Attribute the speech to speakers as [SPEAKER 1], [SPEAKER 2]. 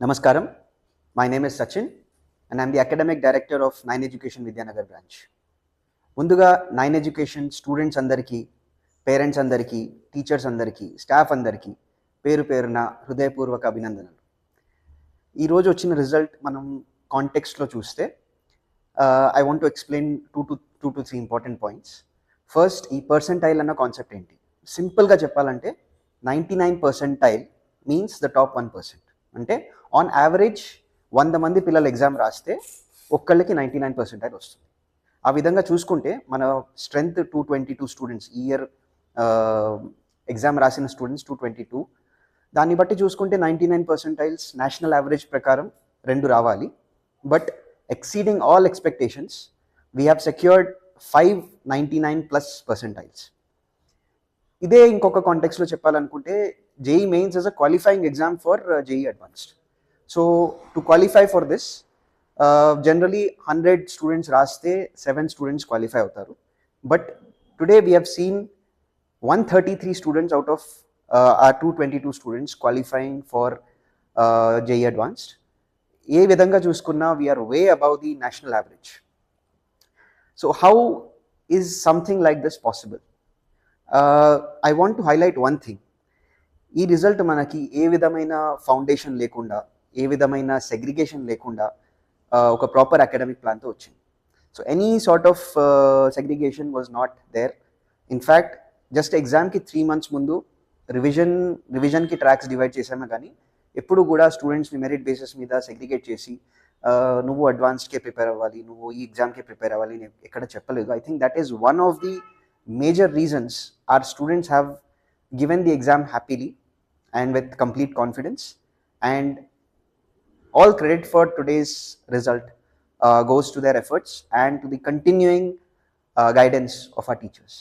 [SPEAKER 1] Namaskaram. My name is Sachin and I'm the Academic Director of 9 Education Vidyanagar branch. ముందుగా 9 education students అందరికీ, parents అందరికీ, teachers అందరికీ, staff అందరికీ పేరు పేరున హృదయపూర్వక అభినందనలు. ఈరోజు వచ్చిన రిజల్ట్ మనం కాంటెక్స్ట్లో చూస్తే I want to explain two to three important points. First, ఈ పర్సెంటైల్ అన్న కాన్సెప్ట్ ఏంటి? సింపుల్గా చెప్పాలంటే 99 పర్సెంటైల్ మీన్స్ ద టాప్ 1%. అంటే ఆన్ యావరేజ్ 100 మంది పిల్లలు ఎగ్జామ్ రాస్తే ఒక్కళ్ళకి 99 పర్సెంటైల్ వస్తుంది. ఆ విధంగా చూసుకుంటే మన స్ట్రెంగ్త్ 222 స్టూడెంట్స్, ఈ ఇయర్ ఎగ్జామ్ రాసిన స్టూడెంట్స్ 222. దాన్ని బట్టి చూసుకుంటే 99 పర్సెంటైల్స్ నేషనల్ యావరేజ్ ప్రకారం 2 రావాలి. But exceeding all expectations we have secured 599+ percentiles. ఇదే ఇంకొక కాంటెక్స్లో చెప్పాలనుకుంటే JEE Mains is a qualifying exam for JEE Advanced. So to qualify for this, generally 100 students raste 7 students qualify avtaru. But today we have seen 133 students out of our 222 students qualifying for JEE Advanced. ఏ విధంగా చూసుకున్నా we are way above the national average. So how is something like this possible? I want to highlight one thing. ఈ result మనకి ఏ విధమైన foundation లేకుండా, ఏ విధమైన segregation లేకుండా ఒక proper academic ప్లాన్తో వచ్చింది. So any sort of segregation was not there. In fact just ఎగ్జామ్కి 3 months ముందు రివిజన్కి ట్రాక్స్ డివైడ్ చేసామే, కానీ ఎప్పుడు కూడా స్టూడెంట్స్ని మెరిట్ బేసిస్ మీద సెగ్రిగేట్ చేసి నువ్వు అడ్వాన్స్డ్కే ప్రిపేర్ అవ్వాలి, నువ్వు ఈ ఎగ్జామ్కే ప్రిపేర్ అవ్వాలి నేను ఎక్కడ చెప్పలేదు. I think that is one of the major reasons our students have given the exam happily and with complete confidence, and all credit for today's result goes to their efforts and to the continuing guidance of our teachers.